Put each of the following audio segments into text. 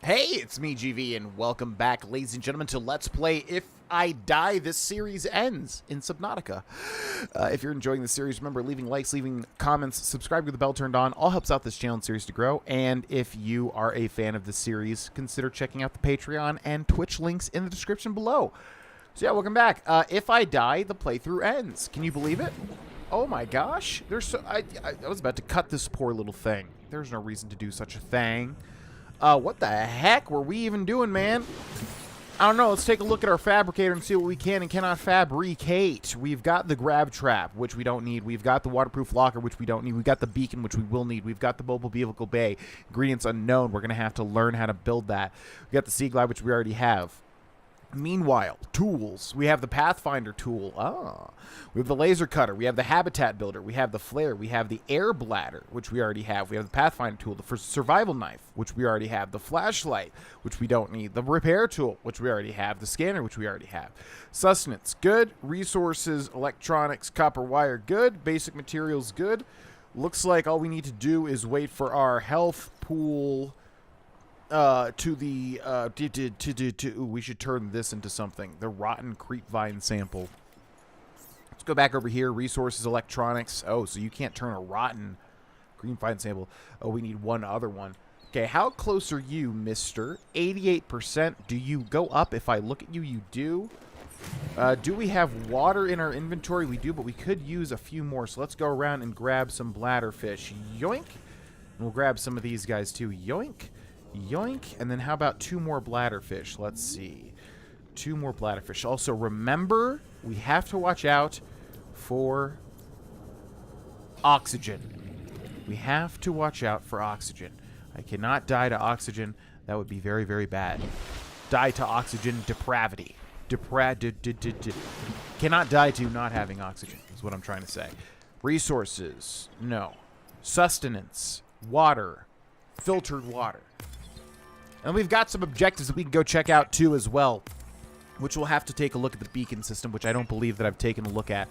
Hey, it's me, GV, and welcome back, ladies and gentlemen, to Let's Play If I Die, This Series Ends in Subnautica. If you're enjoying the series, remember leaving likes, leaving comments, subscribe with the bell turned on. All helps out this channel and series to grow. And if you are a fan of the series, consider checking out the Patreon and Twitch links in the description below. So yeah, welcome back. If I die, the playthrough ends. Can you believe it? Oh my gosh. I was about to cut this poor little thing. There's no reason to do such a thing. What the heck were we even doing, man? I don't know. Let's take a look at our fabricator and see what we can and cannot fabricate. We've got the grab trap, which we don't need. We've got the waterproof locker, which we don't need. We've got the beacon, which we will need. We've got the mobile vehicle bay. Ingredients unknown. We're going to have to learn how to build that. We've got the sea glide, which we already have. Meanwhile, tools. We have the Pathfinder tool. We have the laser cutter. We have the habitat builder. We have the flare. We have the air bladder, which we already have. We have the Pathfinder tool, the survival knife, which we already have. The flashlight, which we don't need. The repair tool, which we already have. The scanner, which we already have. Sustenance, good. Resources, electronics, copper wire, good. Basic materials, good. Looks like all we need to do is wait for our health pool we should turn this into something. The rotten creepvine sample. Let's go back over here. Resources, electronics. Oh, so you can't turn a rotten greenvine sample. Oh, we need one other one. Okay, how close are you, mister? 88%. Do you go up? If I look at you, you do. Do we have water in our inventory? We do, but we could use a few more. So let's go around and grab some bladderfish. Yoink. And we'll grab some of these guys too. Yoink. Yoink. And then how about 2 more bladderfish? Let's see. 2 more bladderfish. Also, remember, we have to watch out for oxygen. We have to watch out for oxygen. I cannot die to oxygen. That would be very, very bad. Die to oxygen depravity. Cannot die to not having oxygen, is what I'm trying to say. Resources. No. Sustenance. Water. Filtered water. And we've got some objectives that we can go check out too as well, which we'll have to take a look at the beacon system, which I don't believe that I've taken a look at.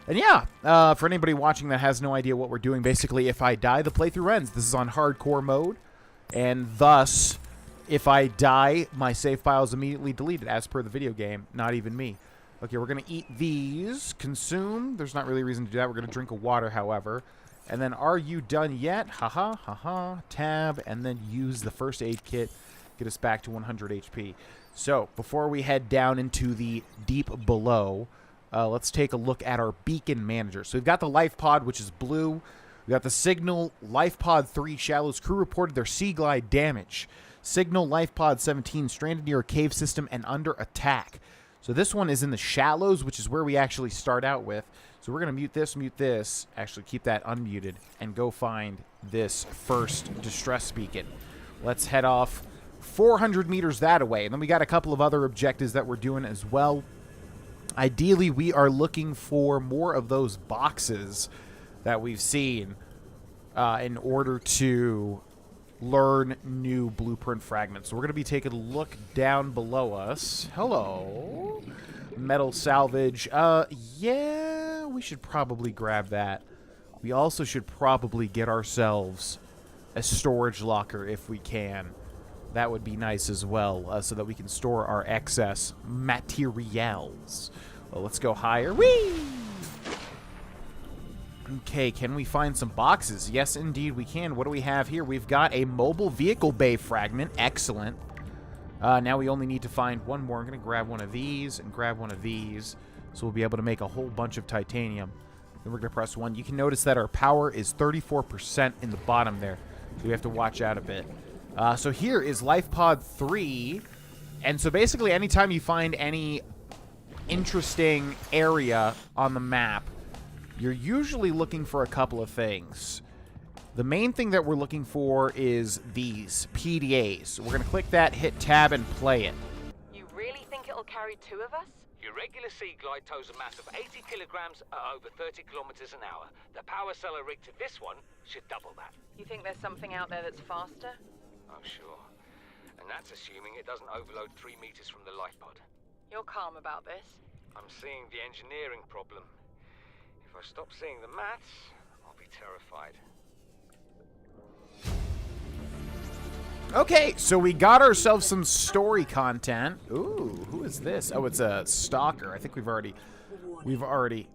And yeah, for anybody watching that has no idea what we're doing, basically if I die, the playthrough ends. This is on hardcore mode, and thus, if I die, my save file is immediately deleted, as per the video game, not even me. Okay, we're going to eat these, consume. There's not really a reason to do that. We're going to drink a water, however. And then, are you done yet? Haha, tab, and then use the first aid kit. Get us back to 100 HP. So, before we head down into the deep below, let's take a look at our beacon manager. So, we've got the life pod, which is blue. We've got the signal, life pod 3 shallows. Crew reported their sea glide damage. Signal, life pod 17, stranded near a cave system and under attack. So, this one is in the shallows, which is where we actually start out with. So we're going to mute this, actually keep that unmuted, and go find this first distress beacon. Let's head off 400 meters that away. And then we got a couple of other objectives that we're doing as well. Ideally, we are looking for more of those boxes that we've seen in order to learn new blueprint fragments. So we're going to be taking a look down below us. Hello. Metal salvage. Yeah, we should probably grab that. We also should probably get ourselves a storage locker if we can. That would be nice as well, so that we can store our excess materials. Well, let's go higher. Whee! Okay, can we find some boxes? Yes, indeed we can. What do we have here? We've got a mobile vehicle bay fragment. Excellent. Now we only need to find one more. I'm going to grab one of these and grab one of these. So we'll be able to make a whole bunch of titanium. Then we're going to press 1. You can notice that our power is 34% in the bottom there. So we have to watch out a bit. So here is Life Pod 3. And so basically anytime you find any interesting area on the map, you're usually looking for a couple of things. The main thing that we're looking for is these PDAs. So we're going to click that, hit tab, and play it. You really think it'll carry 2 of us? Your regular sea glide tows a mass of 80 kilograms at over 30 kilometers an hour. The power cellar rig to this one should double that. You think there's something out there that's faster? Oh, sure. And that's assuming it doesn't overload 3 meters from the life pod. You're calm about this? I'm seeing the engineering problem. If I stop seeing the maths, I'll be terrified. Okay, so we got ourselves some story content. Ooh, who is this? Oh, it's a stalker. I think we've already...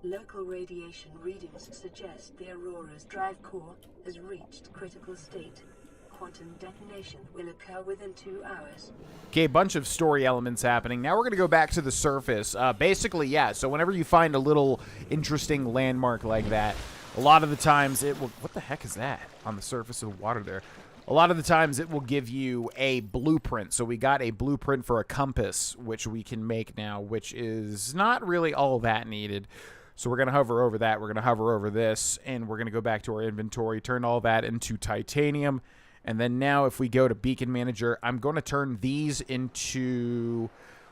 Local radiation readings suggest the Aurora's drive core has reached critical state. Quantum detonation will occur within 2 hours. Okay, a bunch of story elements happening. Now we're going to go back to the surface. Basically, yeah, so whenever you find a little interesting landmark like that, a lot of the times it will... What the heck is that on the surface of the water there? A lot of the times it will give you a blueprint. So we got a blueprint for a compass, which we can make now, which is not really all that needed. So we're going to hover over that. We're going to hover over this, and we're going to go back to our inventory, turn all that into titanium. And then now if we go to Beacon Manager, I'm going to turn these into...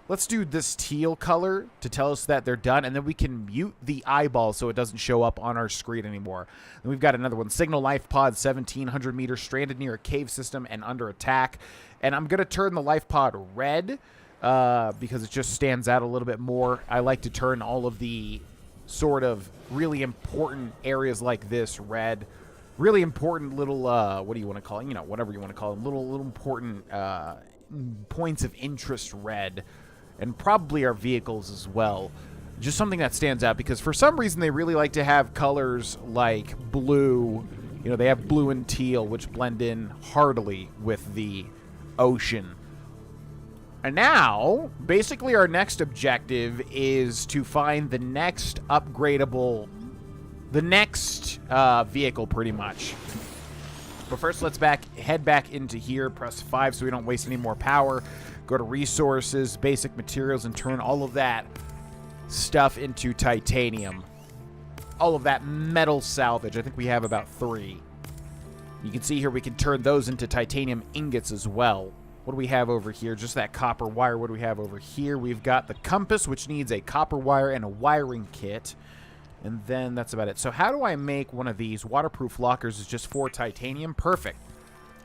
Let's do this teal color to tell us that they're done, and then we can mute the eyeball so it doesn't show up on our screen anymore. And we've got another one. Signal life pod, 1,700 meters, stranded near a cave system and under attack. And I'm going to turn the life pod red because it just stands out a little bit more. I like to turn all of the sort of really important areas like this red. Really important little, what do you want to call it? You know, whatever you want to call them. Little important points of interest red. And probably our vehicles as well. Just something that stands out because for some reason they really like to have colors like blue. You know, they have blue and teal, which blend in heartily with the ocean. And now, basically our next objective is to find the next upgradable, the next vehicle pretty much. But first, let's head back into here, press 5 so we don't waste any more power. Go to resources, basic materials, and turn all of that stuff into titanium. All of that metal salvage. I think we have about 3. You can see here we can turn those into titanium ingots as well. What do we have over here? Just that copper wire. What do we have over here? We've got the compass, which needs a copper wire and a wiring kit. And then that's about it. So how do I make one of these? Waterproof lockers is just 4 titanium. Perfect.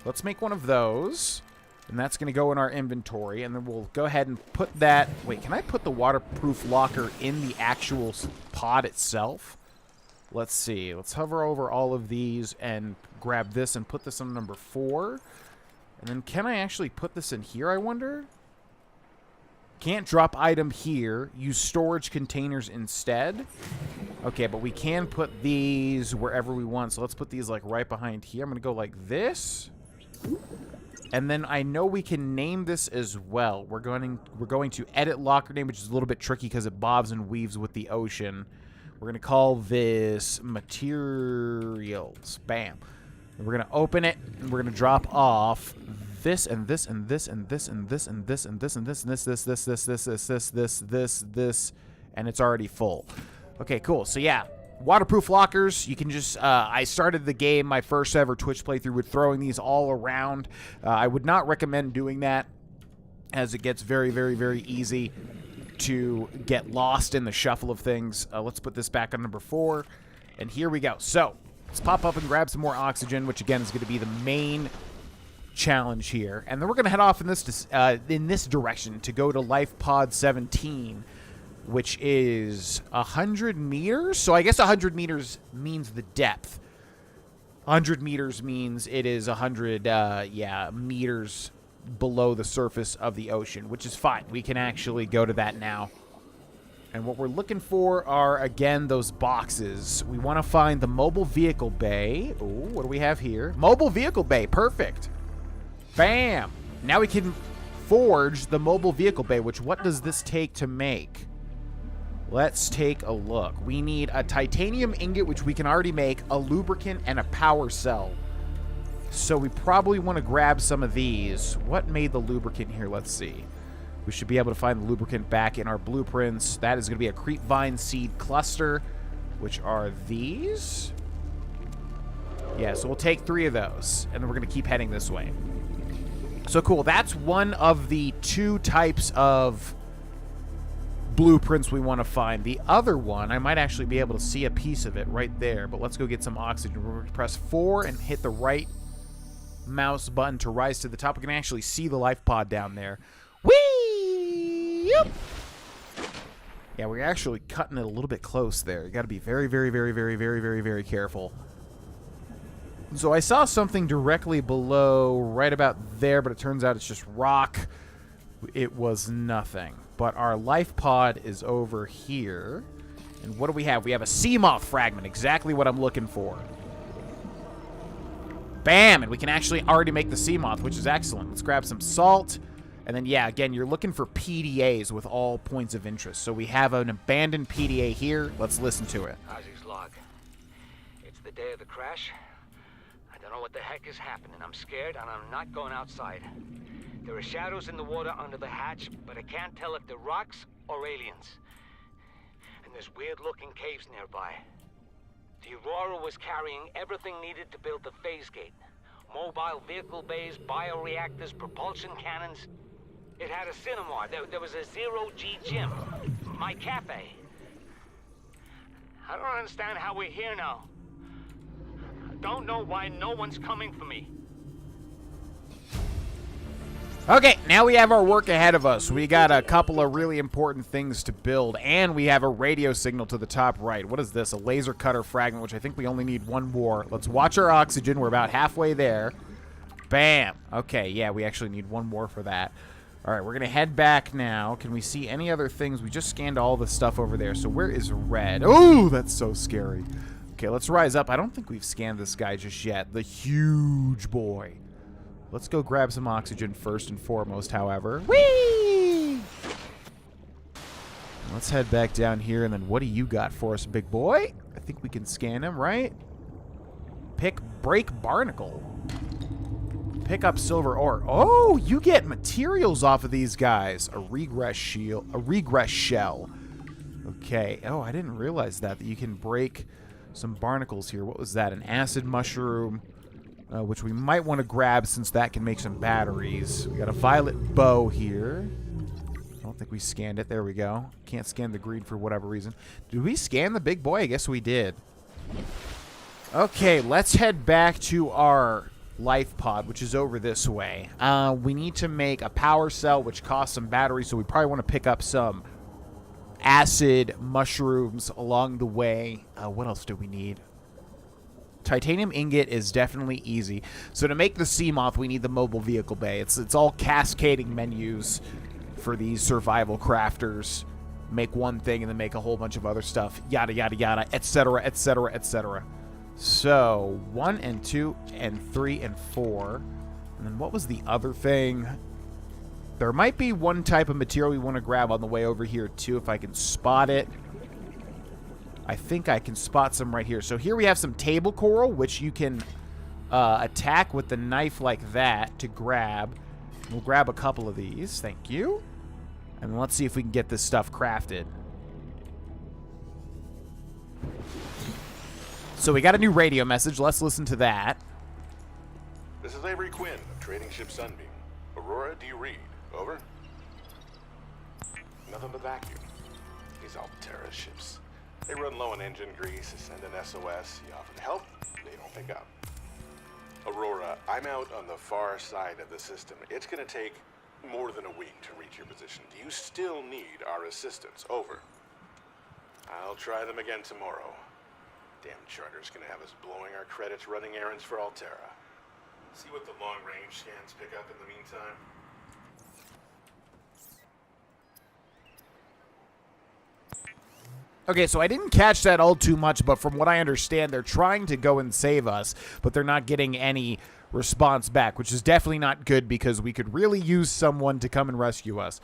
Let's make one of those. And that's going to go in our inventory. And then we'll go ahead and put that... Wait, can I put the waterproof locker in the actual pod itself? Let's see. Let's hover over all of these and grab this and put this on number 4. And then can I actually put this in here, I wonder? Can't drop item here. Use storage containers instead. Okay, but we can put these wherever we want. So let's put these like right behind here. I'm going to go like this. And then I know we can name this as well. We're going to edit locker name, which is a little bit tricky because it bobs and weaves with the ocean. We're going to call this materials. Bam. And we're going to open it, and we're going to drop off this and this and this and this and this and this and this and this and this, and it's already full. Okay, cool. So yeah, waterproof lockers. You can just I started the game, my first ever Twitch playthrough, with throwing these all around. I would not recommend doing that, as it gets very, very, very easy to get lost in the shuffle of things. Let's put this back on number 4, and here we go. So let's pop up and grab some more oxygen, which again is going to be the main challenge here. And then we're going to head off in this direction to go to Life Pod 17, which is 100 meters. So I guess 100 meters means the depth. 100 meters means it is 100 meters below the surface of the ocean, which is fine. We can actually go to that now. And what we're looking for are, again, those boxes. We want to find the mobile vehicle bay. Ooh, what do we have here? Mobile vehicle bay. Perfect. Bam. Now we can forge the mobile vehicle bay, which what does this take to make? Let's take a look. We need a titanium ingot, which we can already make, a lubricant, and a power cell. So we probably want to grab some of these. What made the lubricant here? Let's see. We should be able to find the lubricant back in our blueprints. That is going to be a creepvine seed cluster, which are these. Yeah, so we'll take 3 of those, and then we're going to keep heading this way. So cool. That's one of the 2 types of blueprints we want to find. The other one, I might actually be able to see a piece of it right there, but let's go get some oxygen. We're going to press 4 and hit the right mouse button to rise to the top. We can actually see the life pod down there. Whee! Yep. Yeah, we're actually cutting it a little bit close there. You got to be very, very, very, very, very, very, very careful. So I saw something directly below, right about there, but it turns out it's just rock. It was nothing. But our life pod is over here. And what do we have? We have a sea moth fragment, exactly what I'm looking for. Bam! And we can actually already make the sea moth, which is excellent. Let's grab some salt. And then, yeah, again, you're looking for PDAs with all points of interest. So we have an abandoned PDA here. Let's listen to it. Ozzy's log. It's the day of the crash. I don't know what the heck is happening. I'm scared, and I'm not going outside. There are shadows in the water under the hatch, but I can't tell if they're rocks or aliens. And there's weird-looking caves nearby. The Aurora was carrying everything needed to build the phase gate. Mobile vehicle bays, bioreactors, propulsion cannons. It had a cinema. There was a zero-G gym. My cafe. I don't understand how we're here now. I don't know why no one's coming for me. Okay, now we have our work ahead of us. We got a couple of really important things to build, and we have a radio signal to the top right. What is this? A laser cutter fragment, which I think we only need one more. Let's watch our oxygen. We're about halfway there. Bam. Okay, yeah, we actually need one more for that. All right, we're going to head back now. Can we see any other things? We just scanned all the stuff over there. So where is red? Oh, that's so scary. Okay, let's rise up. I don't think we've scanned this guy just yet. The huge boy. Let's go grab some oxygen first and foremost, however. Whee! Let's head back down here, and then what do you got for us, big boy? I think we can scan him, right? Break barnacle. Pick up silver ore. Oh, you get materials off of these guys. A regress shield, a regress shell. Okay. Oh, I didn't realize that you can break some barnacles here. What was that? An acid mushroom, which we might want to grab since that can make some batteries. We got a violet bow here. I don't think we scanned it. There we go. Can't scan the green for whatever reason. Did we scan the big boy? I guess we did. Okay, let's head back to our life pod, which is over this way. We need to make a power cell, which costs some batteries, so we probably want to pick up some acid mushrooms along the way. What else do we need? Titanium ingot is definitely easy. So to make the sea moth, we need the mobile vehicle bay. It's all cascading menus for these survival crafters. Make one thing and then make a whole bunch of other stuff. Yada, yada, yada, etc., etc., etc. So 1 and 2 and 3 and 4. And then what was the other thing? There might be one type of material we want to grab on the way over here too, if I can spot it. I think I can spot some right here. So here we have some table coral, which you can attack with the knife like that to grab. We'll grab a couple of these. Thank you. And let's see if we can get this stuff crafted. So we got a new radio message. Let's listen to that. This is Avery Quinn of Trading Ship Sunbeam. Aurora, do you read? Over? Nothing but vacuum. These Altera ships. They run low on engine grease, send an SOS, you offer help, they don't pick up. Aurora, I'm out on the far side of the system. It's gonna take more than a week to reach your position. Do you still need our assistance? Over. I'll try them again tomorrow. Damn charter's gonna have us blowing our credits running errands for Altera. See what the long-range scans pick up in the meantime. Okay, so I didn't catch that all too much, but from what I understand, they're trying to go and save us, but they're not getting any response back, which is definitely not good because we could really use someone to come and rescue us.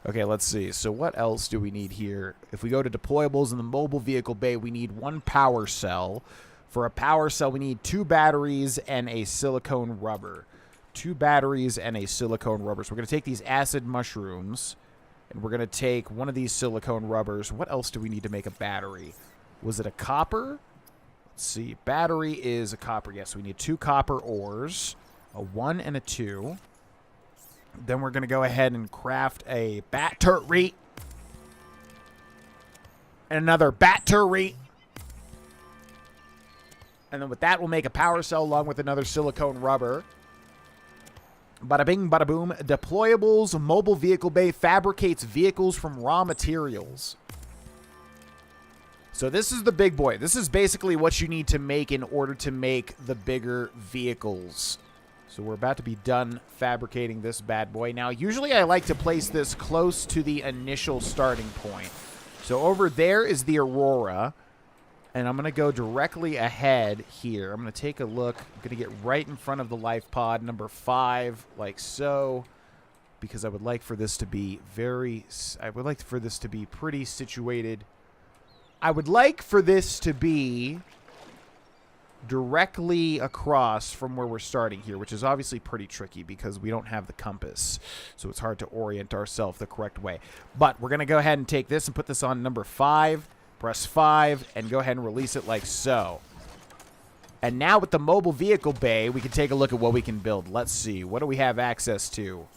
Okay, let's see. So what else do we need here? If we go to deployables in the mobile vehicle bay, we need one power cell. For a power cell, we need 2 batteries and a silicone rubber. 2 batteries and a silicone rubber. So we're going to take these acid mushrooms, and we're going to take one of these silicone rubbers. What else do we need to make a battery? Was it a copper? Let's see. Battery is a copper. Yes, we need 2 copper ores, a 1 and a 2. Then we're going to go ahead and craft a battery. And another battery. And then with that, we'll make a power cell along with another silicone rubber. Bada bing, bada boom. Deployables, mobile vehicle bay fabricates vehicles from raw materials. So this is the big boy. This is basically what you need to make in order to make the bigger vehicles. So we're about to be done fabricating this bad boy. Now, usually I like to place this close to the initial starting point. So over there is the Aurora. And I'm going to go directly ahead here. I'm going to take a look. I'm going to get right in front of the life pod, number 5, like so. Because I would like for this to be pretty situated. I would like for this to be directly across from where we're starting here, which is obviously pretty tricky because we don't have the compass. So it's hard to orient ourselves the correct way. But we're going to go ahead and take this and put this on number 5. Press 5 and go ahead and release it like so. And now with the mobile vehicle bay, we can take a look at what we can build. Let's see. What do we have access to?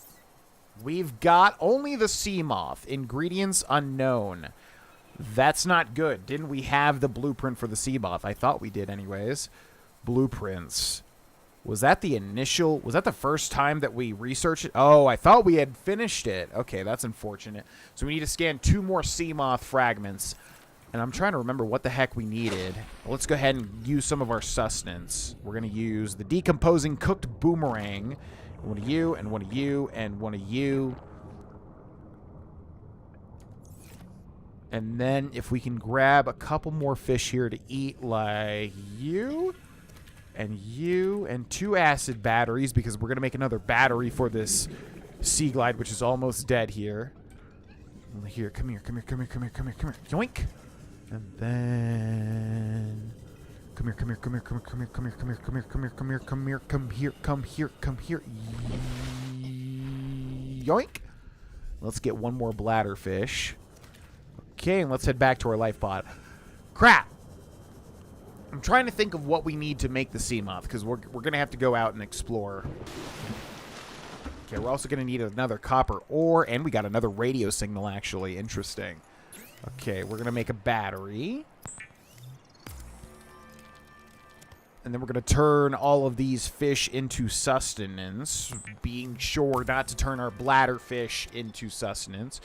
We've got only the sea moth. Ingredients unknown. That's not good. Didn't we have the blueprint for the sea moth? I thought we did anyways. Blueprints. Was that the initial? Was that the first time that we researched it? Oh, I thought we had finished it. Okay, that's unfortunate. So we need to scan 2 more sea moth fragments. And I'm trying to remember what the heck we needed. Let's go ahead and use some of our sustenance. We're going to use the decomposing cooked boomerang. One of you, and one of you, and one of you. And then if we can grab a couple more fish here to eat, like you, and 2 acid batteries, because we're going to make another battery for this Sea Glide, which is almost dead here. Here, come here. Yoink. And then come here. Yoink. Let's get 1 more bladderfish. Okay, and let's head back to our life pod. Crap. I'm trying to think of what we need to make the sea moth, because we're going to have to go out and explore. Okay, we're also going to need another copper ore, and we got another radio signal, actually. Interesting. Okay, we're going to make a battery. And then we're going to turn all of these fish into sustenance, being sure not to turn our bladderfish into sustenance,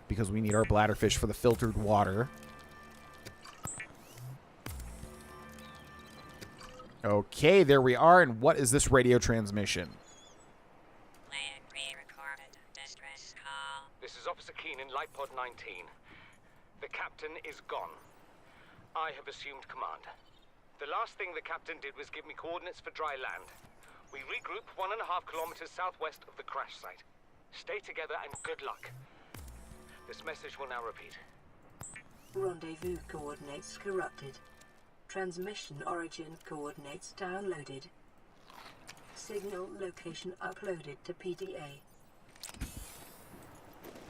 because we need our bladderfish for the filtered water. Okay, there we are. And what is this radio transmission? Land re-recorded distress call. This is Officer Keen in Lightfoot 19. The captain is gone. I have assumed command. The last thing the captain did was give me coordinates for dry land. We regroup 1.5 kilometers southwest of the crash site. Stay together and good luck. This message will now repeat. Rendezvous coordinates corrupted. Transmission origin coordinates downloaded. Signal location uploaded to PDA.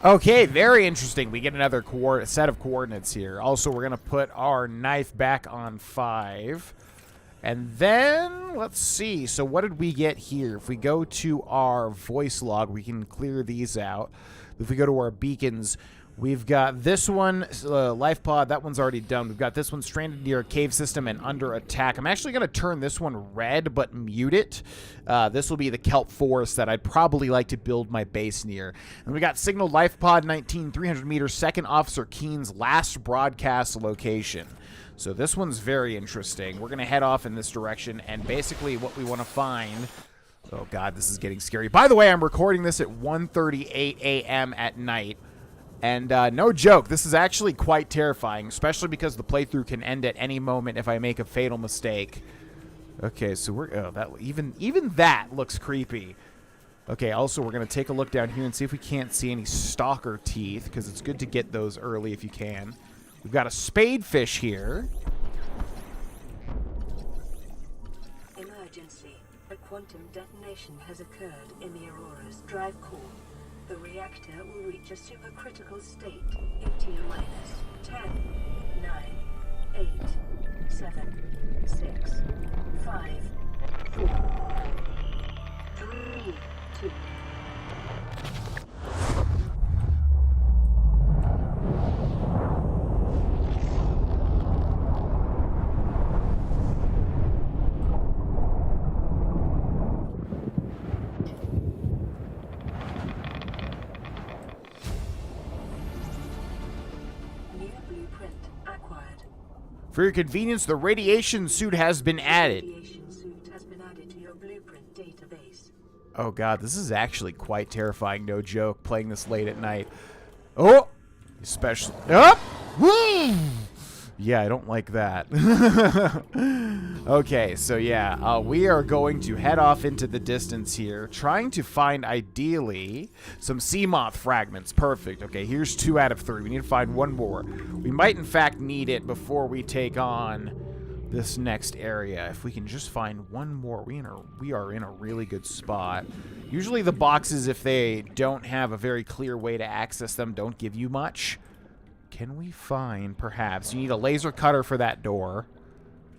Okay, very interesting. We get another set of coordinates here. Also, we're going to put our knife back on 5. And then, let's see. So what did we get here? If we go to our voice log, we can clear these out. If we go to our beacons, we've got this one, life pod. That one's already done. We've got this one stranded near a cave system and under attack. I'm actually going to turn this one red, but mute it. This will be the kelp forest that I'd probably like to build my base near. And we got signal life pod 19, 300 meters, second officer Keen's last broadcast location. So this one's very interesting. We're going to head off in this direction, and basically what we want to find... Oh, God, this is getting scary. By the way, I'm recording this at 1:38 a.m. at night. And no joke, this is actually quite terrifying, especially because the playthrough can end at any moment if I make a fatal mistake. Okay, so even that looks creepy. Okay, also we're going to take a look down here and see if we can't see any stalker teeth, because it's good to get those early if you can. We've got a spadefish here. Emergency. A quantum detonation has occurred in the Aurora's drive core. The reactor will reach a supercritical state in T-minus 10, 9, 8, 7, 6, 5, 4, 3, 2. For your convenience, the radiation suit has been added. Radiation suit has been added to your blueprint database. Oh god, this is actually quite terrifying, no joke, playing this late at night. Oh! Especially... Oh! Woo! Yeah, I don't like that. Okay, so yeah, we are going to head off into the distance here, trying to find, ideally, some sea moth fragments. Perfect. Okay, here's 2 out of 3. We need to find 1 more. We might, in fact, need it before we take on this next area. If we can just find 1 more, we are in a really good spot. Usually the boxes, if they don't have a very clear way to access them, don't give you much. Can we find, perhaps, you need a laser cutter for that door.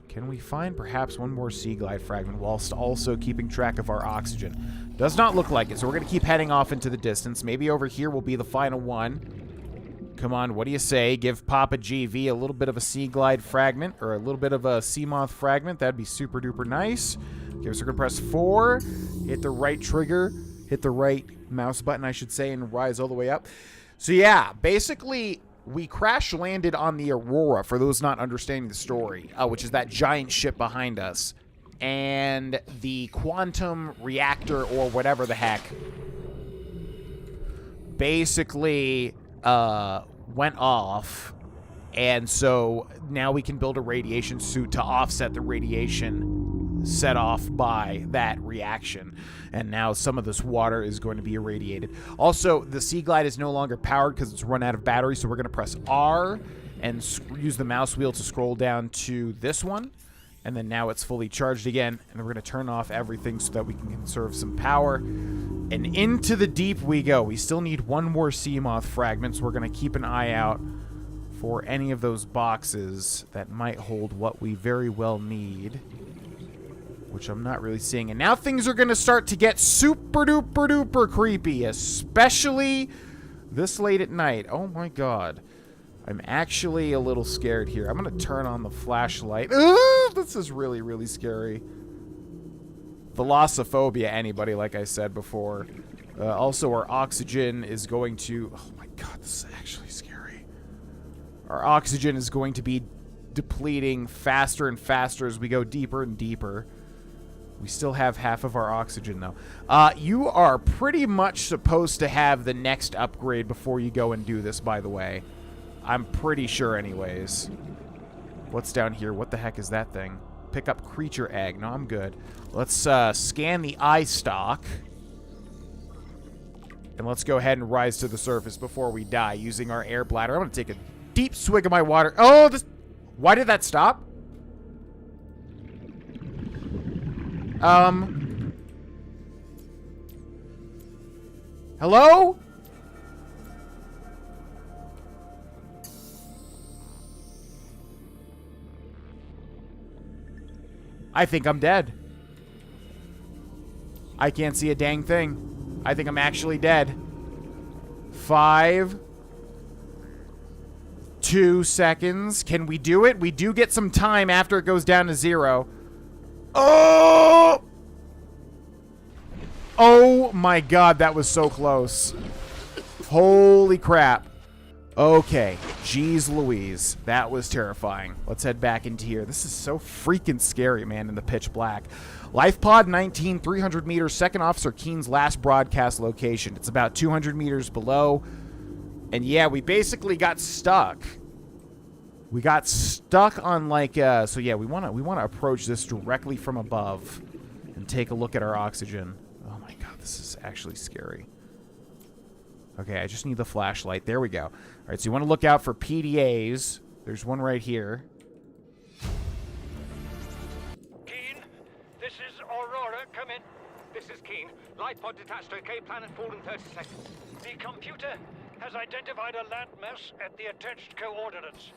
Can we find perhaps 1 more sea glide fragment whilst also keeping track of our oxygen? Does not look like it, so we're going to keep heading off into the distance. Maybe over here will be the final one. Come on, what do you say? Give Papa GV a little bit of a sea glide fragment, or a little bit of a sea moth fragment. That'd be super duper nice. Okay, so we're going to press 4, hit the right trigger, hit the right mouse button, I should say, and rise all the way up. So yeah, basically... we crash landed on the Aurora, for those not understanding the story, which is that giant ship behind us. And the quantum reactor, or whatever the heck, basically went off. And so now we can build a radiation suit to offset the radiation set off by that reaction. And now some of this water is going to be irradiated. Also, the Sea Glide is no longer powered because it's run out of battery, so we're going to press R and use the mouse wheel to scroll down to this one. And then now it's fully charged again, and we're going to turn off everything so that we can conserve some power. And into the deep we go. We still need 1 more sea moth fragment, so we're going to keep an eye out for any of those boxes that might hold what we very well need, which I'm not really seeing. And now things are going to start to get super duper duper creepy, especially this late at night. Oh my god. I'm actually a little scared here. I'm going to turn on the flashlight. Ugh, this is really, really scary. Thalassophobia, anybody, like I said before. Also, our oxygen is going to... oh my god, this is actually scary. Our oxygen is going to be depleting faster and faster as we go deeper and deeper. We still have half of our oxygen, though. You are pretty much supposed to have the next upgrade before you go and do this, by the way. I'm pretty sure anyways. What's down here? What the heck is that thing? Pick up creature egg. No, I'm good. Let's scan the eye stalk. And let's go ahead and rise to the surface before we die using our air bladder. I'm going to take a deep swig of my water. Oh, this... why did that stop? Hello? I think I'm dead. I can't see a dang thing. I think I'm actually dead. 5, 2 seconds. Can we do it? We do get some time after it goes down to 0. Oh! Oh my god, that was so close. Holy crap. Okay, jeez Louise, that was terrifying. Let's head back into here. This is so freaking scary, man, in the pitch black. LifePod 19, 300 meters, Second Officer Keen's last broadcast location. It's about 200 meters below. And yeah, we basically got stuck. We got stuck on like, so yeah, we want to approach this directly from above and take a look at our oxygen. Oh my god, this is actually scary. Okay, I just need the flashlight. There we go. All right, so you want to look out for PDAs. There's one right here. Keen, this is Aurora. Come in. This is Keen. Lightfoot detached to K planet fall in 30 seconds. The computer has identified a landmass at the attached coordinates.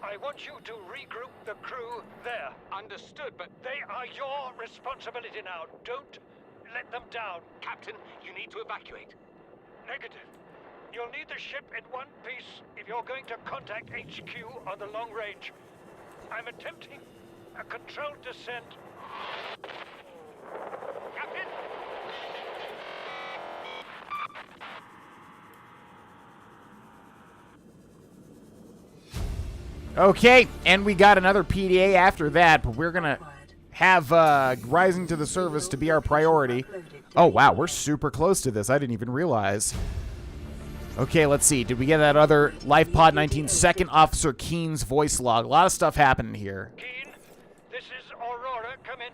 I want you to regroup the crew there. Understood, but They are your responsibility now. Don't let them down. Captain, you need to evacuate. Negative. You'll need the ship in one piece if you're going to contact HQ on the long range. I'm attempting a controlled descent. Captain! Okay, and we got another PDA after that, but we're gonna have rising to the surface to be our priority. Oh wow, we're super close to this. I didn't even realize. Okay, let's see. Did we get that other LifePod 19 Second Officer Keen's voice log? A lot of stuff happening here. Keen, this is Aurora. Come in.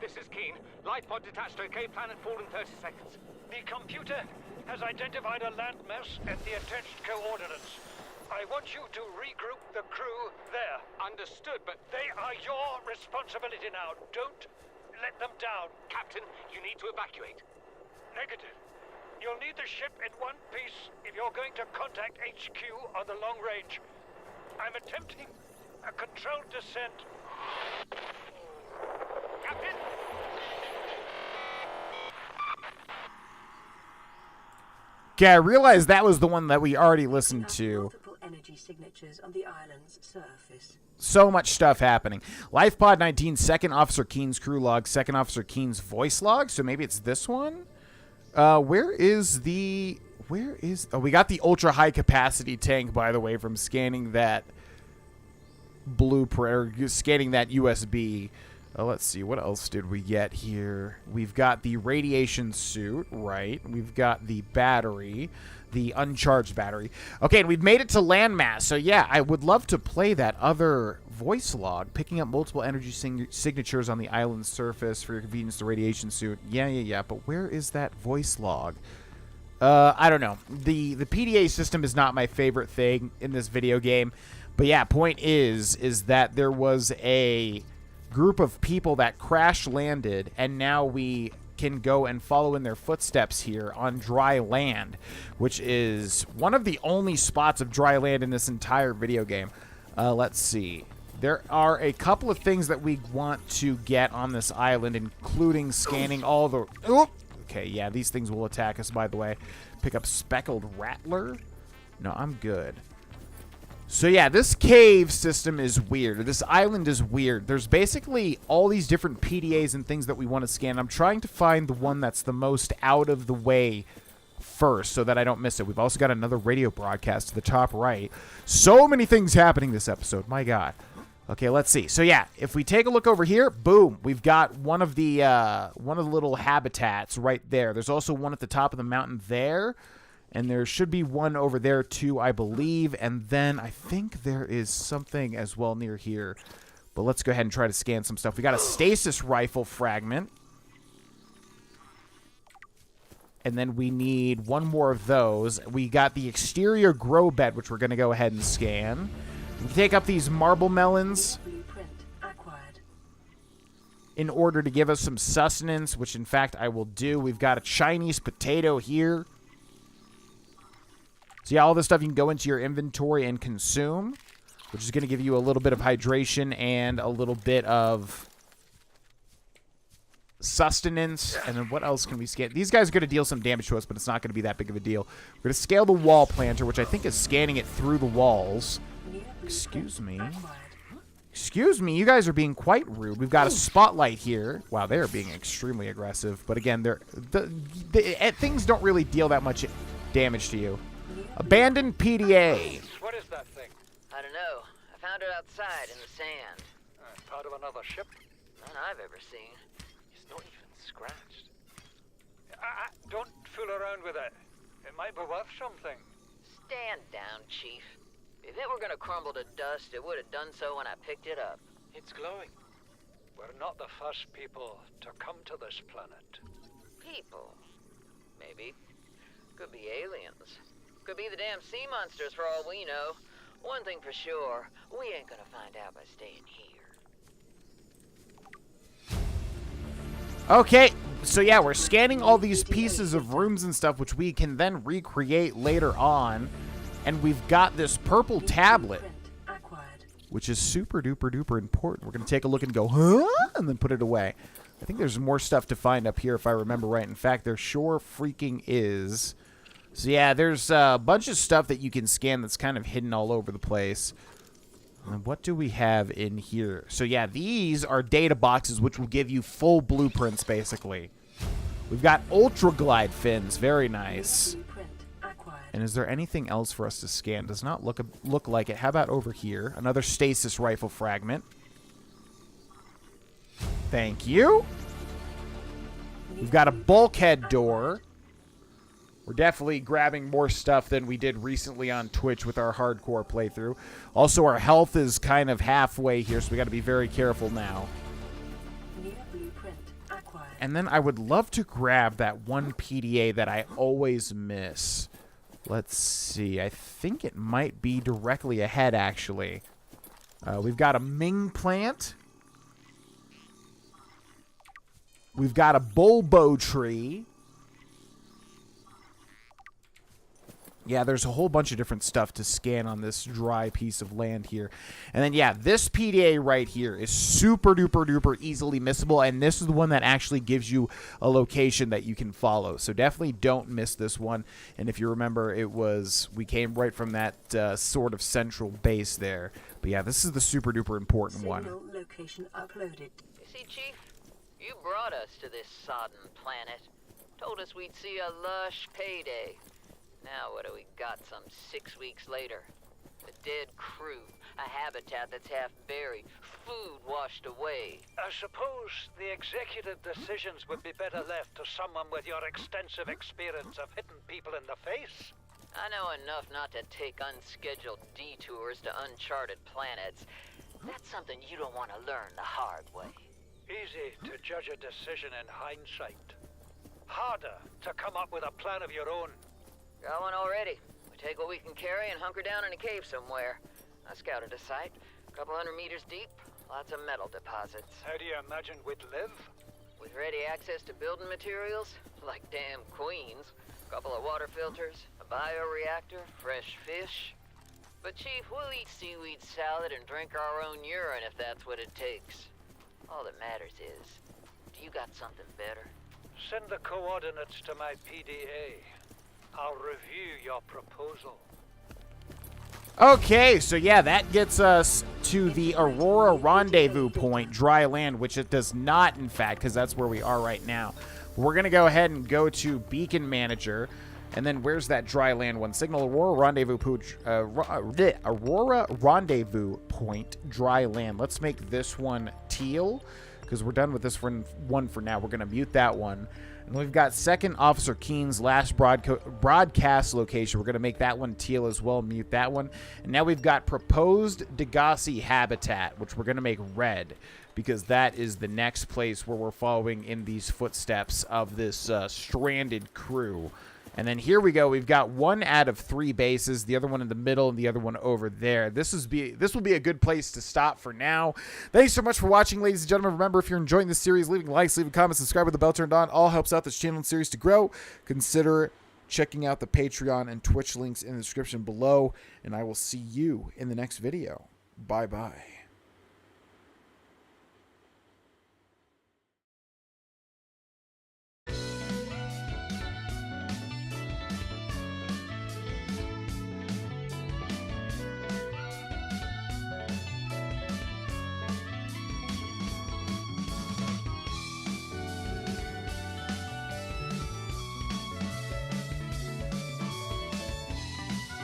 This is Keen. Lightfoot detached to a cave planet fall in 30 seconds. The computer has identified a landmass and the attached coordinates. I want you to regroup the crew there. Understood, but They are your responsibility now. Don't let them down. Captain, you need to evacuate. Negative. You'll need the ship in one piece if you're going to contact HQ on the long range. I'm attempting a controlled descent. Captain! Okay, I realized that was the one that we already listened to. Multiple energy signatures on the island's surface. So much stuff happening. LifePod 19 Second Officer Keen's crew log, Second Officer Keen's voice log. So maybe it's this one? Oh, we got the ultra high capacity tank, by the way, from scanning that blueprint, or scanning that USB. Let's see, what else did we get here? We've got the radiation suit, right? We've got the battery, the uncharged battery. Okay, and we've made it to landmass. So yeah, I would love to play that other voice log, picking up multiple energy signatures on the island's surface for your convenience, the radiation suit. Yeah, but where is that voice log? I don't know. The PDA system is not my favorite thing in this video game. But yeah, point is that there was a group of people that crash landed, and now we can go and follow in their footsteps here on dry land, which is one of the only spots of dry land in this entire video game. Let's see. There are a couple of things that we want to get on this island, including scanning all the... Oop! Okay, yeah, these things will attack us, by the way. Pick up Speckled Rattler. No, I'm good. So yeah, this cave system is weird. This island is weird. There's basically all these different PDAs and things that we want to scan. I'm trying to find the one that's the most out of the way first so that I don't miss it. We've also got another radio broadcast to the top right. So many things happening this episode. My God. Okay, let's see. So yeah, if we take a look over here, boom, we've got one of the little habitats right there. There's also one at the top of the mountain there. And there should be one over there, too, I believe. And then I think there is something as well near here. But let's go ahead and try to scan some stuff. We got a stasis rifle fragment. And then we need one more of those. We got the exterior grow bed, which we're going to go ahead and scan. We take up these marble melons in order to give us some sustenance, which, in fact, I will do. We've got a Chinese potato here. So yeah, all this stuff you can go into your inventory and consume, which is going to give you a little bit of hydration and a little bit of sustenance. And then what else can we scan? These guys are going to deal some damage to us, but it's not going to be that big of a deal. We're going to scale the wall planter, which I think is scanning it through the walls. Excuse me. Excuse me, you guys are being quite rude. We've got a spotlight here. Wow, they are being extremely aggressive. But again, things don't really deal that much damage to you. Abandoned PDA. What is that thing? I don't know. I found it outside in the sand. Part of another ship? None I've ever seen. It's not even scratched. Don't fool around with it. It might be worth something. Stand down, Chief. If it were gonna crumble to dust, it would have done so when I picked it up. It's glowing. We're not the first people to come to this planet. People. Maybe. Could be aliens. Could be the damn sea monsters for all we know. One thing for sure, we ain't gonna find out by staying here. Okay, so yeah, we're scanning all these pieces of rooms and stuff, which we can then recreate later on. And we've got this purple tablet, which is super duper duper important. We're going to take a look and go, huh? And then put it away. I think there's more stuff to find up here if I remember right. In fact, there sure freaking is. So yeah, there's a bunch of stuff that you can scan that's kind of hidden all over the place. And what do we have in here? So yeah, these are data boxes, which will give you full blueprints, basically. We've got ultra glide fins. Very nice. acquired. And is there anything else for us to scan? Does not look like it. How about over here? Another stasis rifle fragment. Thank you. We've got a bulkhead door. We're definitely grabbing more stuff than we did recently on Twitch with our hardcore playthrough. Also, our health is kind of halfway here, so we got to be very careful now. New blueprint acquired. And then I would love to grab that one PDA that I always miss. Let's see. I think it might be directly ahead, actually. We've got a Ming plant. We've got a bulbo tree. Yeah, there's a whole bunch of different stuff to scan on this dry piece of land here. And then, yeah, this PDA right here is super duper duper easily missable. And this is the one that actually gives you a location that you can follow. So definitely don't miss this one. And if you remember, we came right from that sort of central base there. But yeah, this is the super duper important one. Signal location uploaded. You see, Chief, you brought us to this sodden planet. Told us we'd see a lush payday. Now what do we got some 6 weeks later? A dead crew, a habitat that's half buried, food washed away. I suppose the executive decisions would be better left to someone with your extensive experience of hitting people in the face. I know enough not to take unscheduled detours to uncharted planets. That's something you don't want to learn the hard way. Easy to judge a decision in hindsight. Harder to come up with a plan of your own. Got one already. We take what we can carry and hunker down in a cave somewhere. I scouted a site, a couple 100 meters deep, lots of metal deposits. How do you imagine we'd live? With ready access to building materials, like damn queens, a couple of water filters, a bioreactor, fresh fish. But Chief, we'll eat seaweed salad and drink our own urine if that's what it takes. All that matters is, do you got something better? Send the coordinates to my PDA. I'll review your proposal. Okay, so yeah, that gets us to the Aurora rendezvous point, dry land, which it does not, in fact, because that's where we are right now. We're going to go ahead and go to Beacon Manager, and then where's that dry land one? Signal Aurora rendezvous point, dry land. Let's make this one teal, because we're done with this one for now. We're going to mute that one. And we've got Second Officer Keen's last broadcast location. We're going to make that one teal as well, mute that one. And now we've got proposed Degassi habitat, which we're going to make red, because that is the next place where we're following in these footsteps of this stranded crew. And then here we go. We've got 1 out of 3 bases, the other one in the middle and the other one over there. This will be a good place to stop for now. Thanks so much for watching, ladies and gentlemen. Remember, if you're enjoying this series, leaving likes, leaving comments, subscribe with the bell turned on. All helps out this channel and series to grow. Consider checking out the Patreon and Twitch links in the description below. And I will see you in the next video. Bye-bye.